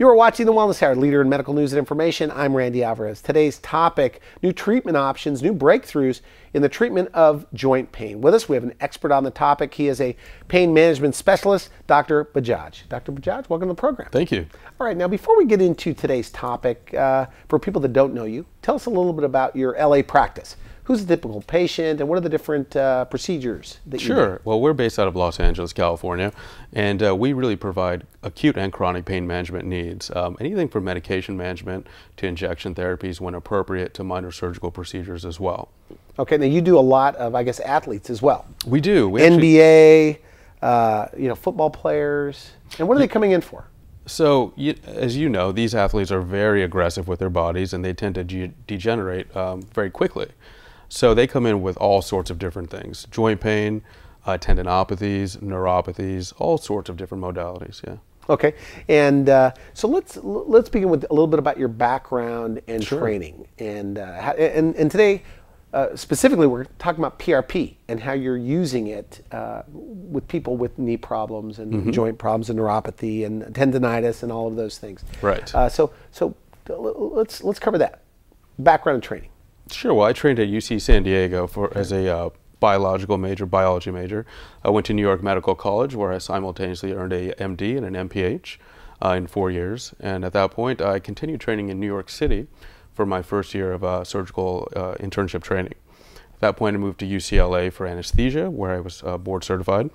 You are watching The Wellness Hour, leader in medical news and information. I'm Randy Alvarez. Today's topic, new treatment options, new breakthroughs in the treatment of joint pain. With us, we have an expert on the topic. He is a pain management specialist, Dr. Bajaj. Dr. Bajaj, welcome to the program. Thank you. All right, now before we get into today's topic, for people that don't know you, tell us a little bit about your LA practice. Who's the typical patient, and what are the different procedures that you do? Sure. Well, we're based out of Los Angeles, California, and we really provide acute and chronic pain management needs. Anything from medication management to injection therapies when appropriate to minor surgical procedures as well. Okay, now you do a lot of, I guess, athletes as well. We do. NBA, football players. And what are they coming in for? So, as you know, these athletes are very aggressive with their bodies, and they tend to degenerate very quickly. So they come in with all sorts of different things: joint pain, tendinopathies, neuropathies, all sorts of different modalities. Yeah. Okay, and so let's begin with a little bit about your background and training, and today specifically we're talking about PRP and how you're using it with people with knee problems and joint problems and neuropathy and tendonitis and all of those things. Right. So let's cover that background and training. Sure. Well, I trained at UC San Diego as a biology major. I went to New York Medical College, where I simultaneously earned a MD and an MPH in 4 years. And at that point, I continued training in New York City for my first year of surgical internship training. At that point, I moved to UCLA for anesthesia, where I was board certified,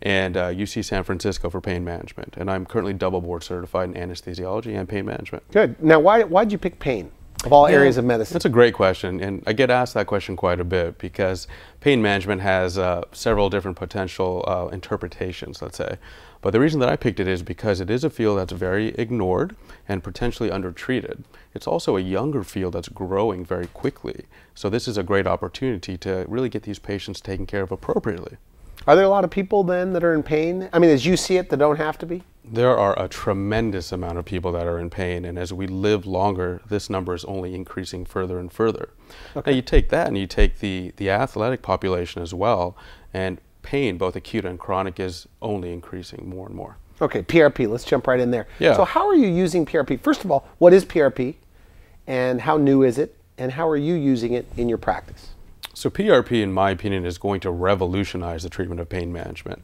and UC San Francisco for pain management. And I'm currently double board certified in anesthesiology and pain management. Good. Now, why'd you pick pain of all areas of medicine? That's a great question, and I get asked that question quite a bit because pain management has several different potential interpretations, let's say. But the reason that I picked it is because it is a field that's very ignored and potentially undertreated. It's also a younger field that's growing very quickly. So this is a great opportunity to really get these patients taken care of appropriately. Are there a lot of people then that are in pain? I mean, as you see it, that don't have to be? There are a tremendous amount of people that are in pain, and as we live longer, this number is only increasing further and further. Okay. Now you take that and you take the athletic population as well, and pain, both acute and chronic, is only increasing more and more. Okay, PRP, let's jump right in there. Yeah. So how are you using PRP? First of all, what is PRP, and how new is it, and how are you using it in your practice? So PRP, in my opinion, is going to revolutionize the treatment of pain management.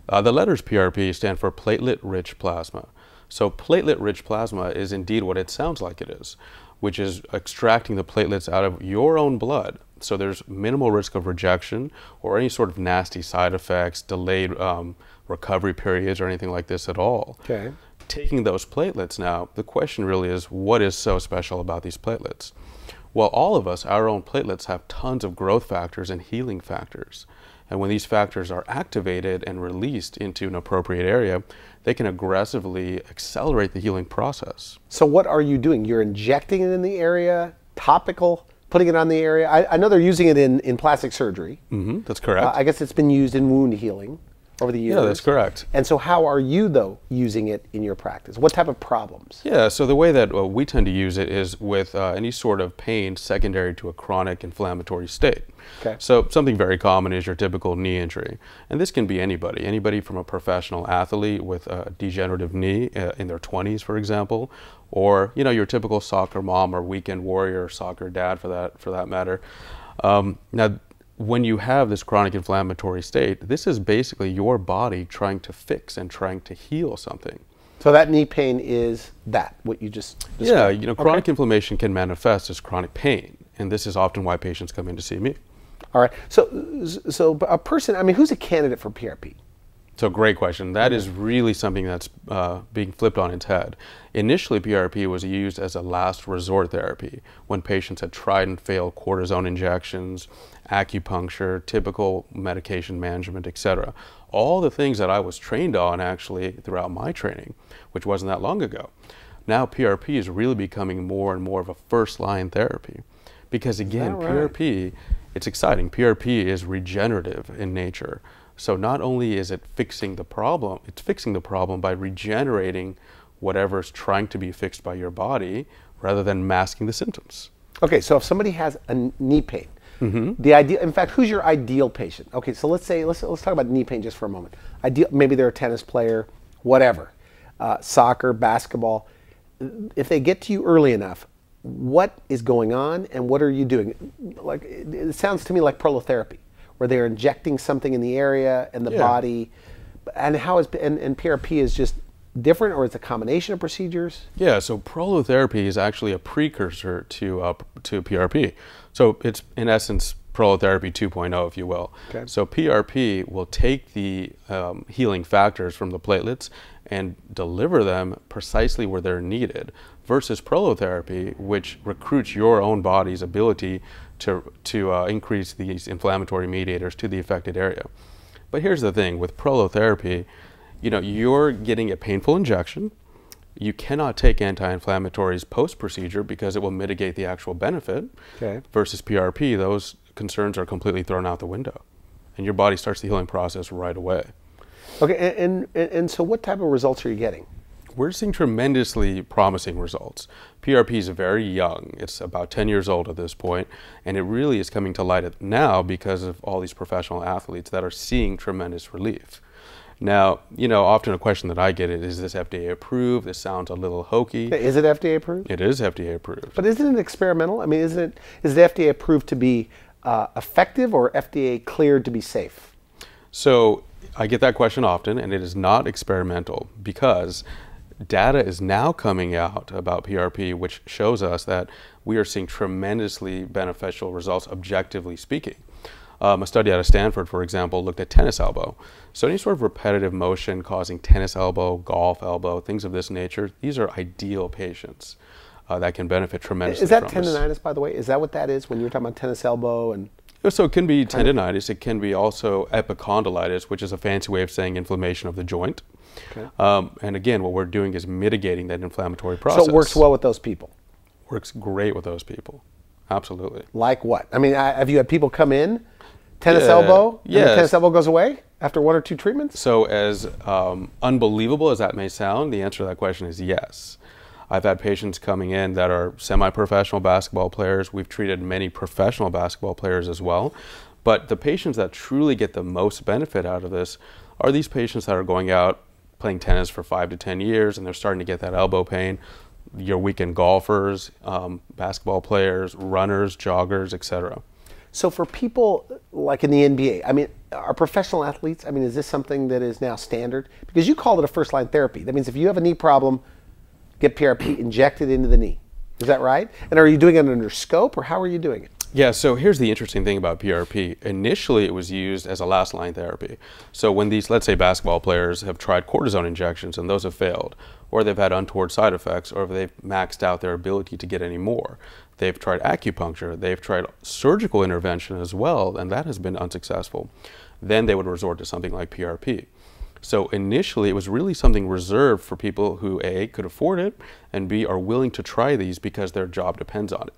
The letters PRP stand for platelet-rich plasma. So platelet-rich plasma is indeed what it sounds like it is, which is extracting the platelets out of your own blood. So there's minimal risk of rejection or any sort of nasty side effects, delayed recovery periods, or anything like this at all. Okay. Taking those platelets now, the question really is, what is so special about these platelets? Well, all of us, our own platelets, have tons of growth factors and healing factors. And when these factors are activated and released into an appropriate area, they can aggressively accelerate the healing process. So what are you doing? You're injecting it in the area, topical, putting it on the area? I know they're using it in plastic surgery. That's correct. I guess it's been used in wound healing over the years. Yeah, that's correct. And so how are you, though, using it in your practice? What type of problems? Yeah, so the way that we tend to use it is with any sort of pain secondary to a chronic inflammatory state. Okay. So something very common is your typical knee injury. And this can be anybody from a professional athlete with a degenerative knee in their 20s, for example, or your typical soccer mom or weekend warrior or soccer dad for that matter. Now, when you have this chronic inflammatory state, this is basically your body trying to fix and trying to heal something. So that knee pain is what you just described? Yeah, chronic inflammation can manifest as chronic pain, and this is often why patients come in to see me. All right. So a person, I mean, who's a candidate for PRP? So great question. That is really something that's being flipped on its head. Initially, PRP was used as a last resort therapy when patients had tried and failed cortisone injections, acupuncture, typical medication management, etc. All the things that I was trained on actually throughout my training, which wasn't that long ago. Now PRP is really becoming more and more of a first-line therapy. Because again, PRP, it's exciting. PRP is regenerative in nature. So not only is it fixing the problem, it's fixing the problem by regenerating whatever's trying to be fixed by your body rather than masking the symptoms. Okay, so if somebody has a knee pain, the ideal, in fact, who's your ideal patient? Okay, so let's talk about knee pain just for a moment. Maybe they're a tennis player, whatever, soccer, basketball. if they get to you early enough, what is going on and what are you doing? Like, it sounds to me like prolotherapy, where they're injecting something in the area and the body. And how is and PRP is just different, or it's a combination of procedures? Yeah, so prolotherapy is actually a precursor to PRP. So it's in essence Prolotherapy 2.0, if you will. Okay. So PRP will take the healing factors from the platelets and deliver them precisely where they're needed, versus prolotherapy, which recruits your own body's ability to increase these inflammatory mediators to the affected area. But here's the thing, with prolotherapy, you know, you're getting a painful injection. You cannot take anti-inflammatories post-procedure because it will mitigate the actual benefit. Okay. Versus PRP, those concerns are completely thrown out the window, and your body starts the healing process right away. Okay, and so what type of results are you getting? We're seeing tremendously promising results. PRP is very young. It's about 10 years old at this point, and it really is coming to light now because of all these professional athletes that are seeing tremendous relief. Now, you know, often a question that I get is this FDA approved? This sounds a little hokey. Is it FDA approved? It is FDA approved. But isn't it experimental? I mean, is it FDA approved to be effective, or FDA cleared to be safe? So I get that question often, and it is not experimental, because data is now coming out about PRP, which shows us that we are seeing tremendously beneficial results, objectively speaking. A study out of Stanford, for example, looked at tennis elbow. So any sort of repetitive motion causing tennis elbow, golf elbow, things of this nature, these are ideal patients that can benefit tremendously. Is that tendonitis, by the way? Is that what that is when you're talking about tennis elbow? And so it can be tendonitis. It can be also epicondylitis, which is a fancy way of saying inflammation of the joint. Okay. And again, what we're doing is mitigating that inflammatory process. So it works well with those people? Works great with those people. Absolutely. Like what? I mean, have you had people come in, tennis elbow, and the tennis elbow goes away after 1 or 2 treatments? So as unbelievable as that may sound, the answer to that question is yes. I've had patients coming in that are semi-professional basketball players. We've treated many professional basketball players as well. But the patients that truly get the most benefit out of this are these patients that are going out playing tennis for 5 to 10 years and they're starting to get that elbow pain. Your weekend golfers, basketball players, runners, joggers, etc. So for people like in the NBA, I mean, are professional athletes, I mean, is this something that is now standard? Because you called it a first-line therapy. That means if you have a knee problem, get PRP injected into the knee. Is that right? And are you doing it under scope, or how are you doing it? Yeah, so here's the interesting thing about PRP. Initially, it was used as a last-line therapy. So when these, let's say, basketball players have tried cortisone injections and those have failed, or they've had untoward side effects, or they've maxed out their ability to get any more, they've tried acupuncture, they've tried surgical intervention as well, and that has been unsuccessful, then they would resort to something like PRP. So initially, it was really something reserved for people who A, could afford it, and B, are willing to try these because their job depends on it.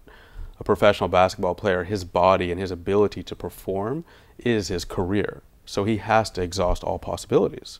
A professional basketball player, his body and his ability to perform is his career. So he has to exhaust all possibilities.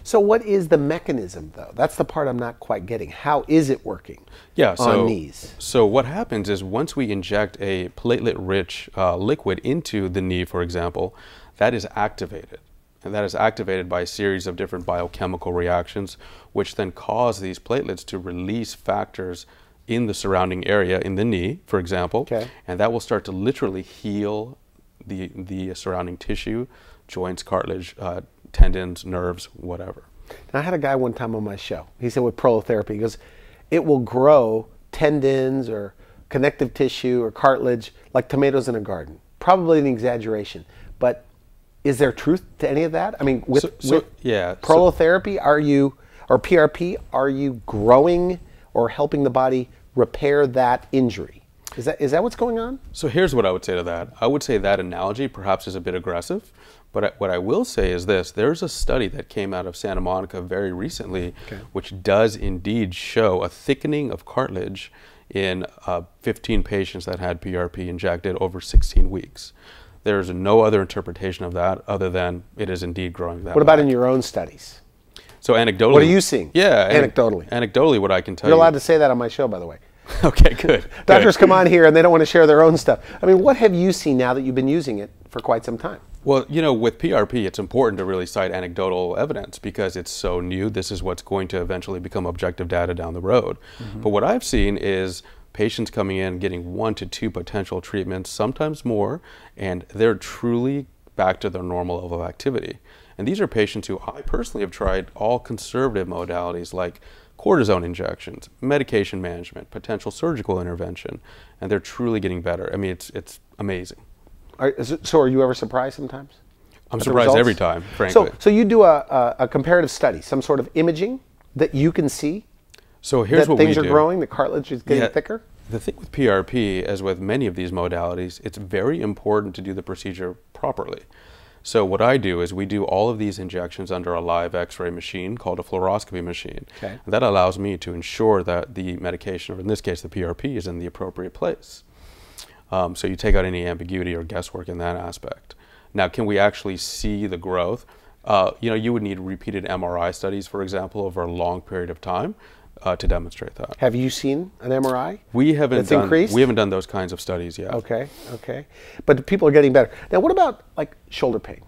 So what is the mechanism, though? That's the part I'm not quite getting. How is it working on knees? So what happens is once we inject a platelet-rich liquid into the knee, for example, that is activated. And that is activated by a series of different biochemical reactions, which then cause these platelets to release factors in the surrounding area, in the knee, for example, and that will start to literally heal the surrounding tissue, joints, cartilage, tendons, nerves, whatever. Now, I had a guy one time on my show. He said with prolotherapy, he goes, it will grow tendons or connective tissue or cartilage like tomatoes in a garden. Probably an exaggeration, but is there truth to any of that? I mean, with prolotherapy, or PRP, are you growing or helping the body repair that injury? Is that what's going on? So here's what I would say to that. I would say that analogy perhaps is a bit aggressive, but what I will say is this. There's a study that came out of Santa Monica very recently, which does indeed show a thickening of cartilage in 15 patients that had PRP injected over 16 weeks. There's no other interpretation of that other than it is indeed growing that way. What about in your own studies? So anecdotally. What are you seeing? Yeah. Anecdotally. Anecdotally, what I can tell you. You're allowed to say that on my show, by the way. Okay, good. Doctors come on here and they don't want to share their own stuff. I mean, what have you seen now that you've been using it for quite some time? Well, you know, with PRP, it's important to really cite anecdotal evidence because it's so new. This is what's going to eventually become objective data down the road. But what I've seen is patients coming in getting 1 to 2 potential treatments, sometimes more, and they're truly back to their normal level of activity. And these are patients who I personally have tried all conservative modalities like cortisone injections, medication management, potential surgical intervention, and they're truly getting better. I mean, it's amazing. So are you ever surprised sometimes? I'm surprised every time, frankly. So you do a comparative study, some sort of imaging that you can see So here's what we do. Things are growing, the cartilage is getting thicker? The thing with PRP, as with many of these modalities, it's very important to do the procedure properly. So what I do is we do all of these injections under a live X-ray machine called a fluoroscopy machine. Okay. And that allows me to ensure that the medication, or in this case the PRP, is in the appropriate place. So you take out any ambiguity or guesswork in that aspect. Now, can we actually see the growth? You know, you would need repeated MRI studies, for example, over a long period of time to demonstrate that. Have you seen an MRI? We haven't done. Increased? We haven't done those kinds of studies yet. Okay, okay. But people are getting better. Now, what about like shoulder pain?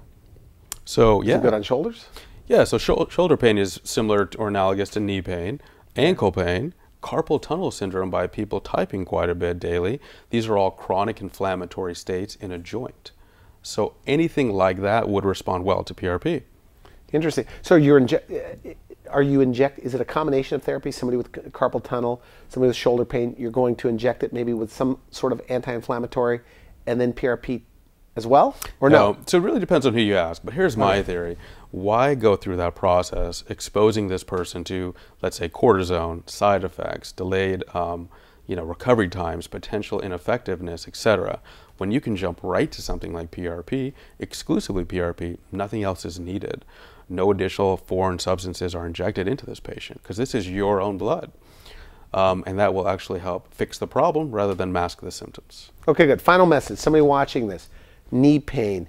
So yeah, Is it good on shoulders? yeah. So shoulder pain is similar or analogous to knee pain, ankle pain, carpal tunnel syndrome by people typing quite a bit daily. These are all chronic inflammatory states in a joint. So anything like that would respond well to PRP. Interesting. So is it a combination of therapy? Somebody with carpal tunnel, somebody with shoulder pain, you're going to inject it maybe with some sort of anti-inflammatory and then PRP as well? Or no? So it really depends on who you ask. But here's my theory. Why go through that process, exposing this person to, let's say, cortisone, side effects, delayed recovery times, potential ineffectiveness, etc., when you can jump right to something like PRP, exclusively PRP, nothing else is needed. No additional foreign substances are injected into this patient because this is your own blood. And that will actually help fix the problem rather than mask the symptoms. Okay, good. Final message. Somebody watching this, knee pain,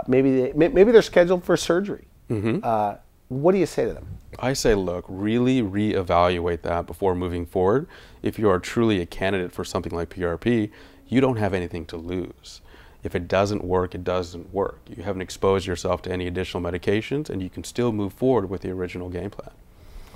maybe they're scheduled for surgery. What do you say to them? I say, look, really reevaluate that before moving forward. If you are truly a candidate for something like PRP, you don't have anything to lose. If it doesn't work, it doesn't work. You haven't exposed yourself to any additional medications, and you can still move forward with the original game plan.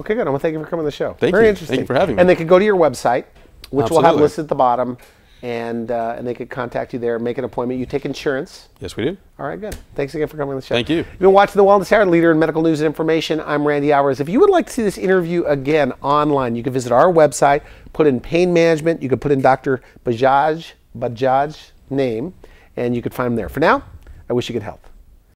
Okay, good. I want to thank you for coming on the show. Very interesting. Thank you for having me. And they could go to your website, which we'll have Absolutely. listed at the bottom, and they could contact you there, make an appointment. You take insurance. Yes, we do. All right, good. Thanks again for coming on the show. Thank you. You've been watching The Wellness Hour, leader in medical news and information. I'm Randy Alvarez. If you would like to see this interview again online, you can visit our website, put in pain management. You can put in Dr. Bajaj's name, and you could find him there. For now, I wish you good health.